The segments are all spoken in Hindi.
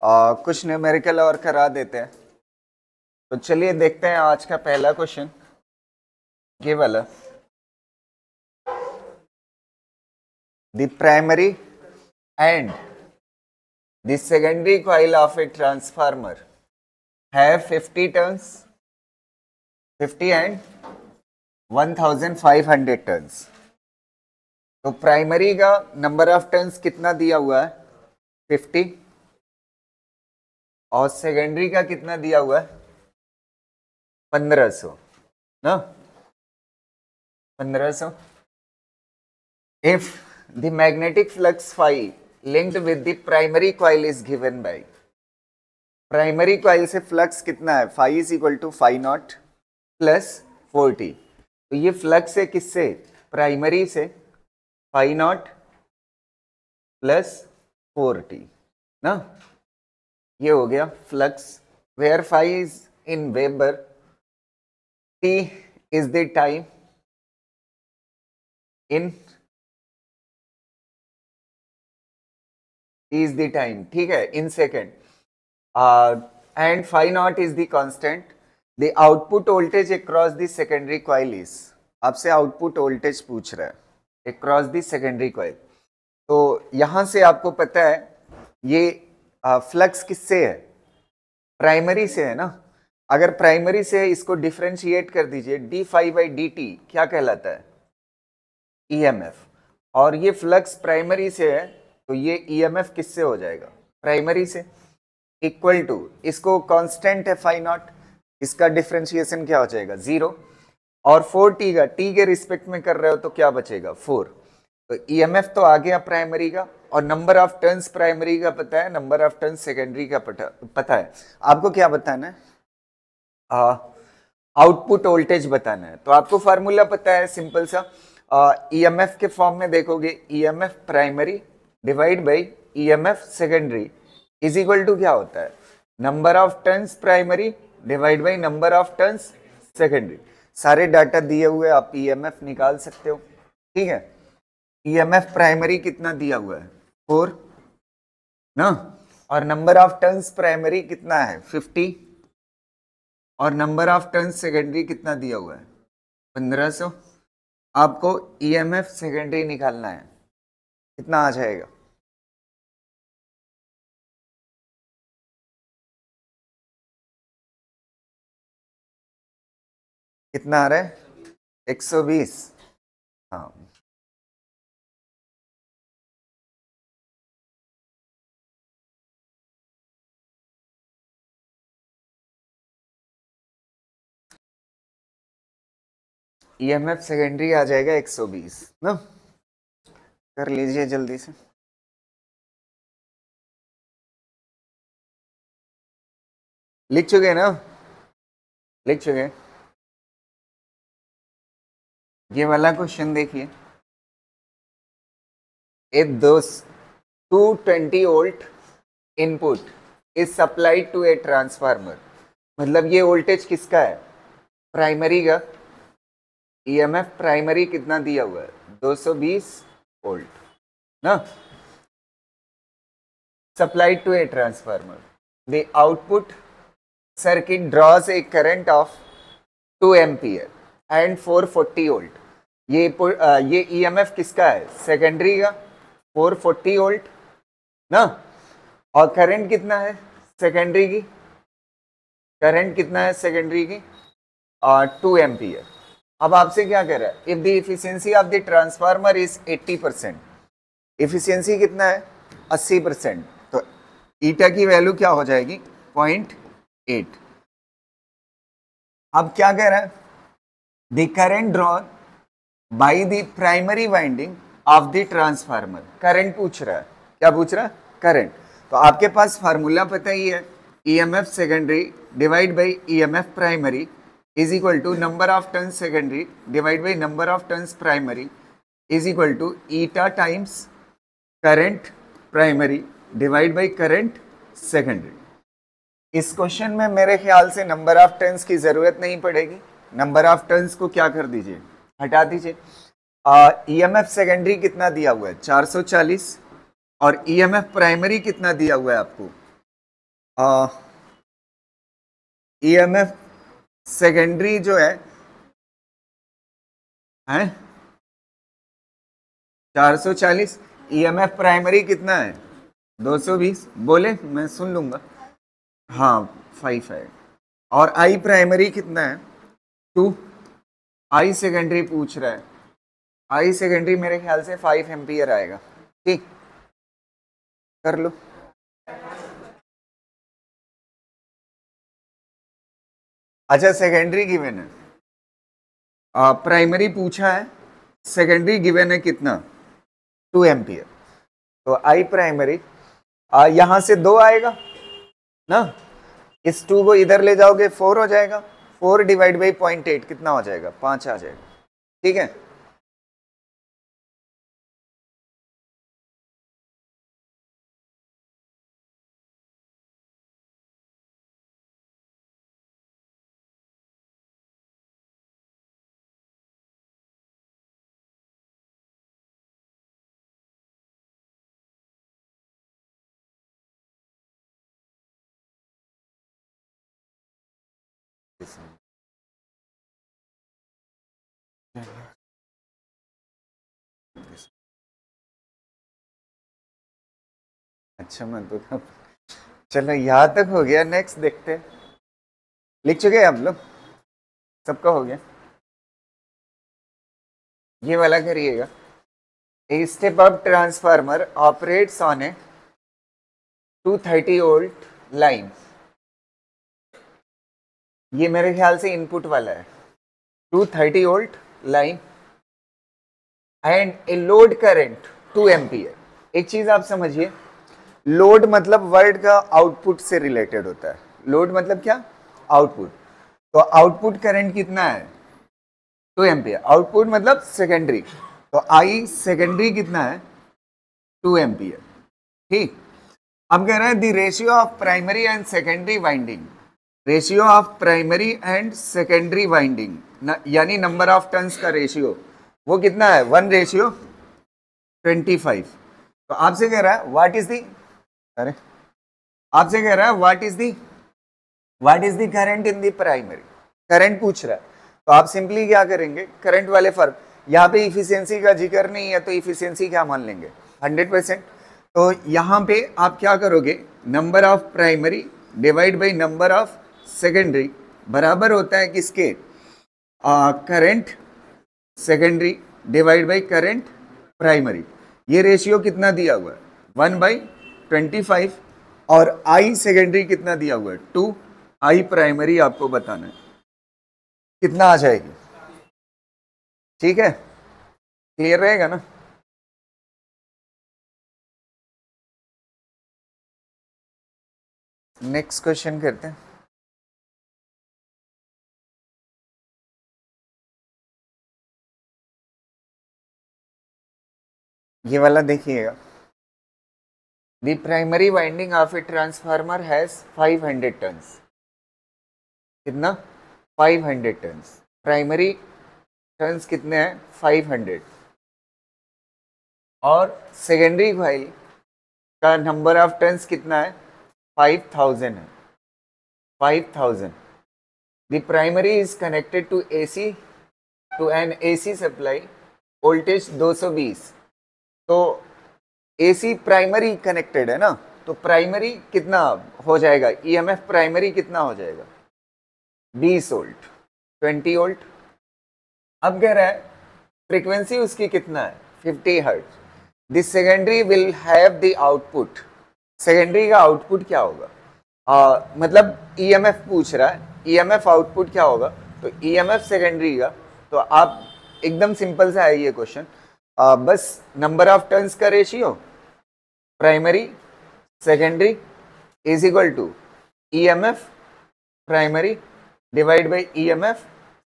कुछ न्यूमेरिकल और करा देते हैं। तो चलिए देखते हैं आज का पहला क्वेश्चन, ये वाला। The primary and the secondary coil of a transformer have 50 turns, 50 and 1500 turns. तो प्राइमरी का नंबर ऑफ टर्न्स कितना दिया हुआ है? 50। और सेकेंडरी का कितना दिया हुआ है? 1500 ना, 1500। If the magnetic flux phi linked with the primary coil is given by, primary coil से फ्लक्स कितना है? phi is equal to phi naught plus 4t। तो ये फ्लक्स है किससे? प्राइमरी से, phi naught plus 4t ना। ये हो गया flux, where phi is in Weber, t is the time in is the time, ठीक है, in second, and phi naught is the constant. The output voltage across the secondary coil is, आपसे आउटपुट वोल्टेज पूछ रहा है across the secondary coil। तो यहां से आपको पता है ये फ्लक्स किससे है? प्राइमरी से है ना। अगर प्राइमरी से है, इसको डिफरेंशिएट कर दीजिए, d phi by d t क्या कहलाता है? ईएमएफ। और ये फ्लक्स प्राइमरी से है, तो ये ईएमएफ किससे हो जाएगा? प्राइमरी से। इक्वल टू, इसको कांस्टेंट है फाई नॉट, इसका डिफरेंशिएशन क्या हो जाएगा? 0। और 4t का, टी के रिस्पेक्ट में कर रहे हो तो क्या बचेगा? 4। तो ईएमएफ तो आ गया प्राइमरी का, और नंबर ऑफ टर्न्स प्राइमरी का पता है, नंबर ऑफ टर्न्स सेकेंडरी का पता है। आपको क्या बताना है? आउटपुट वोल्टेज बताना है। तो आपको फार्मूला पता है सिंपल सा, ईएमएफ के फॉर्म में देखोगे, EMF primary divide by EMF secondary is equal to क्या होता है? Number of turns primary divide by number of turns secondary. सारे डाटा दिए हुए, आप ईएमएफ निकाल सकते हो, ठीक है। ईएमएफ प्राइमरी कितना दिया हुआ है? 4 ना, और नंबर ऑफ टर्न्स प्राइमरी कितना है? 50, और नंबर ऑफ टर्न्स सेकेंडरी कितना दिया हुआ है? 1500। आपको ईएमएफ सेकेंडरी निकालना है, कितना आ जाएगा? कितना आ रहा है? 120। हाँ, ईएमएफ सेकेंडरी आ जाएगा 120 ना। कर लीजिए जल्दी से। लिख चुके ना? लिख चुके। ये वाला क्वेश्चन देखिए, if those 220 volt input is supplied to a transformer, मतलब ये वोल्टेज किसका है? प्राइमरी का। ईएमएफ प्राइमरी कितना दिया हुआ है? 220 वोल्ट ना, supplied to a transformer. The output circuit draws a current of 2 ampere and 440 volt. ये ईएमएफ किसका है? सेकेंडरी का, 440 वोल्ट ना। और करंट कितना है सेकेंडरी की? करंट कितना है सेकेंडरी की? 2 एम्पियर। अब आपसे क्या कह रहा है? If the efficiency of the transformer is 80%, efficiency कितना है? 80%। तो ईटा की वैल्यू क्या हो जाएगी? 0.8। अब क्या कह रहा है? The current drawn by the primary winding of the transformer. Current पूछ रहा है, क्या पूछ रहा है? करंट। तो आपके पास फार्मूला पता ही है, EMF secondary divide by EMF primary is equal to number of turns secondary divide by number of turns primary is equal to eta times current primary divide by current secondary. इस क्वेश्चन में मेरे ख्याल से नंबर ऑफ टर्न्स की जरूरत नहीं पड़ेगी। नंबर ऑफ टर्न्स को क्या कर दीजिए? हटा दीजिए। ईएमएफ सेकेंडरी कितना दिया हुआ है? 440। और ईएमएफ प्राइमरी कितना दिया हुआ है आपको? ईएमएफ सेकेंडरी जो है 440, ईएमएफ प्राइमरी कितना है 220, बोले मैं सुन लूंगा। हाँ 5 है। और आई प्राइमरी कितना है 2, आई सेकेंडरी पूछ रहा है, आई सेकेंडरी मेरे ख्याल से 5 एम्पियर आएगा। ठीक, कर लो। अच्छा सेकेंडरी गिवन है, प्राइमरी पूछा है, सेकेंडरी गिवन है कितना 2 एम्पियर। तो आई प्राइमरी यहां से 2 आएगा ना, इस 2 को इधर ले जाओगे 4 हो जाएगा, 4 डिवाइड बाई 0.8 कितना हो जाएगा 5 आ जाएगा। ठीक है, अच्छा मैं तो चलो यहाँ तक हो गया, नेक्स्ट देखते हैं। लिख चुके हैं आप लोग, सबका हो गया। ये वाला करिएगा, a step up transformer operates on A 230 volt line. ये मेरे ख्याल से इनपुट वाला है, 230 volt line and a load current 2 ampere. एक चीज आप समझिए, लोड मतलब वर्ड का आउटपुट से रिलेटेड होता है। लोड मतलब क्या, आउटपुट। तो आउटपुट करंट कितना है 2 एम्पियर, आउटपुट मतलब सेकेंडरी, तो आई सेकेंडरी कितना है 2 एम्पियर। ठीक, अब कह रहा है the ratio of primary and secondary winding, ratio of primary and secondary winding यानी नंबर ऑफ टर्न्स का रेशियो वो कितना है 1:25। तो आपसे कह रहा है व्हाट इज दी, अरे आपसे कह रहा है what is the current in the primary, current पूछ रहा है। तो आप सिंपली क्या करेंगे, करंट वाले फर्क, यहाँ पे इफिशियंसी का जिक्र नहीं है तो इफिशियंसी क्या मान लेंगे 100%। तो यहाँ पे आप क्या करोगे, number of primary divide by number of secondary बराबर होता है किसके, current secondary divide by current primary. ये रेशियो कितना दिया हुआ है 1/25, और आई सेकेंडरी कितना दिया हुआ है 2, आई प्राइमरी आपको बताना है कितना आ जाएगी। ठीक है, क्लियर रहेगा ना। नेक्स्ट क्वेश्चन करते हैं। ये वाला देखिएगा, the primary winding of a transformer has 500 turns. कितना 500 टर्न्स, प्राइमरी टर्न्स कितने हैं 500, और सेकेंडरी कॉइल का नंबर ऑफ टर्न्स कितना है 5000 है, 5000। The primary is connected to AC, to an AC supply, voltage 220। तो एसी प्राइमरी कनेक्टेड है ना, तो प्राइमरी कितना हो जाएगा, ईएमएफ प्राइमरी कितना हो जाएगा 20 वोल्ट, 20 वोल्ट। अब कह रहा है फ्रीक्वेंसी उसकी कितना है 50 hertz. This secondary will have the output, secondary का आउटपुट क्या होगा, मतलब ईएमएफ पूछ रहा है, ईएमएफ आउटपुट क्या होगा। तो ईएमएफ सेकेंडरी का, तो आप एकदम सिंपल सा है ये क्वेश्चन, बस नंबर ऑफ टर्न्स का ratio primary secondary is equal to EMF primary divide by EMF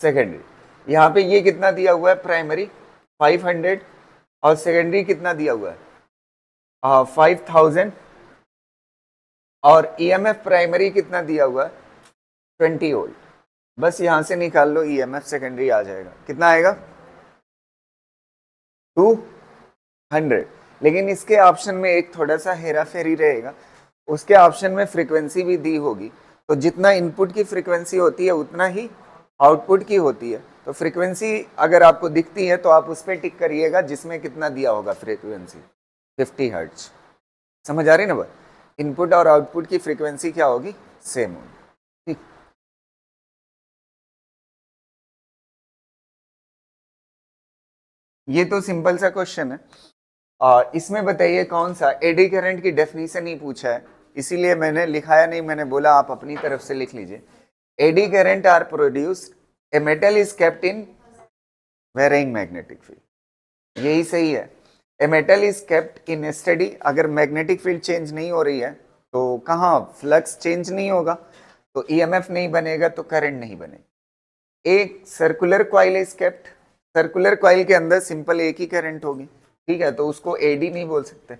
secondary. यहाँ पे ये कितना दिया हुआ है प्राइमरी 500 और सेकेंडरी कितना दिया हुआ है 5000, और ईएमएफ प्राइमरी कितना दिया हुआ है 20 वोल्ट। बस यहाँ से निकाल लो, ईएमएफ सेकेंडरी आ जाएगा, कितना आएगा 200। लेकिन इसके ऑप्शन में एक थोड़ा सा हेरा फेरी रहेगा, उसके ऑप्शन में फ्रीक्वेंसी भी दी होगी, तो जितना इनपुट की फ्रीक्वेंसी होती है उतना ही आउटपुट की होती है। तो फ्रीक्वेंसी अगर आपको दिखती है तो आप उस पर टिक करिएगा जिसमें कितना दिया होगा फ्रीक्वेंसी, 50 हर्ट्ज। समझ आ रही ना बात? इनपुट और आउटपुट की फ्रीक्वेंसी क्या होगी, सेम होगी। ठीक, ये तो सिंपल सा क्वेश्चन है। इसमें बताइए कौन सा एडी करंट की डेफिनेशन ही पूछा है, इसीलिए मैंने लिखाया नहीं, मैंने बोला आप अपनी तरफ से लिख लीजिए। Eddy current are produced, a metal is kept in varying magnetic field, यही सही है। A metal is kept in steady, अगर मैग्नेटिक फील्ड चेंज नहीं हो रही है तो कहाँ फ्लक्स चेंज नहीं होगा, तो ईएमएफ नहीं बनेगा, तो करंट नहीं बनेगा। एक circular coil is kept, circular coil के अंदर सिंपल एक ही करंट होगी, ठीक है, तो उसको एडी नहीं बोल सकते।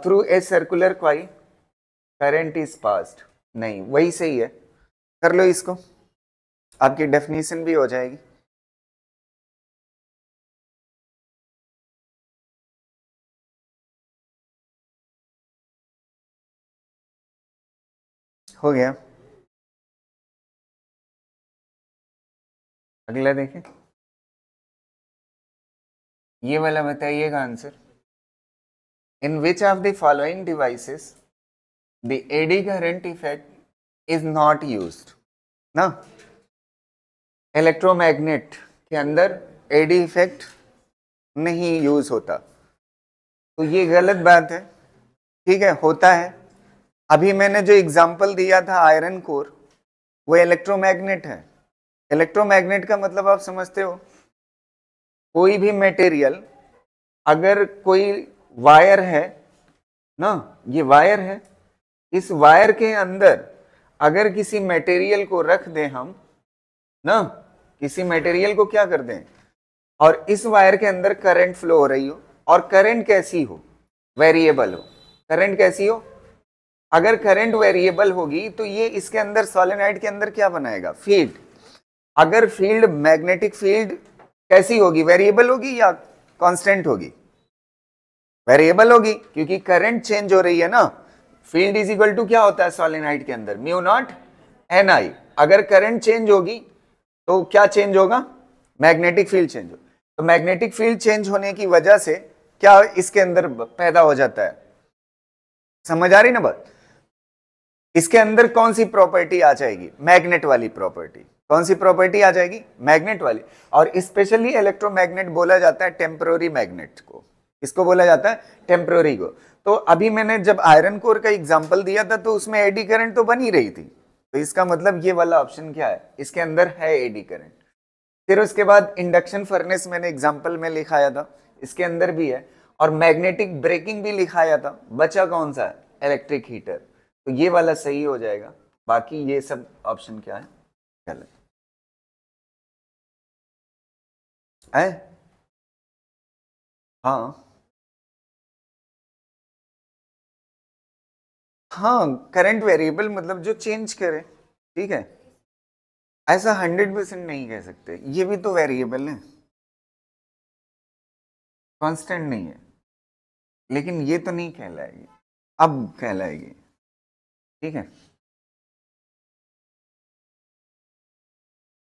Through a circular coil current is passed, नहीं, वही सही है, कर लो इसको, आपकी डेफिनेशन भी हो जाएगी। हो गया, अगला देखें, ये वाला बताइएगा answer. In which of the following devices the eddy current effect is not used, ना, इलेक्ट्रोमैग्नेट के अंदर एडी इफेक्ट नहीं यूज होता, तो ये गलत बात है, ठीक है, होता है। अभी मैंने जो एग्जांपल दिया था आयरन कोर, वो इलेक्ट्रोमैग्नेट है। इलेक्ट्रोमैग्नेट का मतलब आप समझते हो, कोई भी मटेरियल, अगर कोई वायर है ना, ये वायर है, इस वायर के अंदर अगर किसी मटेरियल को रख दें हम ना, किसी मटेरियल को क्या कर दें, और इस वायर के अंदर करंट फ्लो हो रही हो, और करंट कैसी हो, वेरिएबल हो, करंट कैसी हो, अगर करंट वेरिएबल होगी तो ये इसके अंदर सोलेनॉइड के अंदर क्या बनाएगा, फील्ड। अगर फील्ड, मैग्नेटिक फील्ड कैसी होगी, वेरिएबल होगी या कांस्टेंट होगी, वेरिएबल होगी, क्योंकि करंट चेंज हो रही है ना। फील्ड इज इक्वल टू क्या होता है सोलेनॉइड के अंदर, म्यू नॉट एन आई। अगर करंट चेंज होगी तो क्या चेंज होगा, मैग्नेटिक फील्ड चेंज हो, तो मैग्नेटिक फील्ड चेंज होने की वजह से क्या इसके अंदर पैदा हो जाता है, समझ आ रही ना बात? इसके अंदर कौन सी प्रॉपर्टी आ जाएगी, मैग्नेट वाली प्रॉपर्टी, कौन सी प्रॉपर्टी आ जाएगी, मैग्नेट वाली। और स्पेशली इलेक्ट्रोमैग्नेट बोला जाता है टेम्पररी मैग्नेट को, इसको बोला जाता है टेम्पररी को। तो अभी मैंने जब आयरन कोर का एग्जांपल दिया था तो उसमें एडी करंट तो बन ही रही थी, तो इसका मतलब ये वाला ऑप्शन क्या है, इसके अंदर है एडी करंट। फिर उसके बाद इंडक्शन फर्नेस मैंने एग्जांपल में लिखाया था, इसके अंदर भी है, और मैग्नेटिक ब्रेकिंग भी लिखाया था, बचा कौन सा है, इलेक्ट्रिक हीटर, तो ये वाला सही हो जाएगा। बाकी ये सब ऑप्शन क्या है, गलत है। हाँ हाँ, करंट वेरिएबल मतलब जो चेंज करे, ठीक है, ऐसा 100% नहीं कह सकते, ये भी तो वेरिएबल है, कांस्टेंट नहीं है, लेकिन ये तो नहीं कहलाएगी, अब कहलाएगी, ठीक है।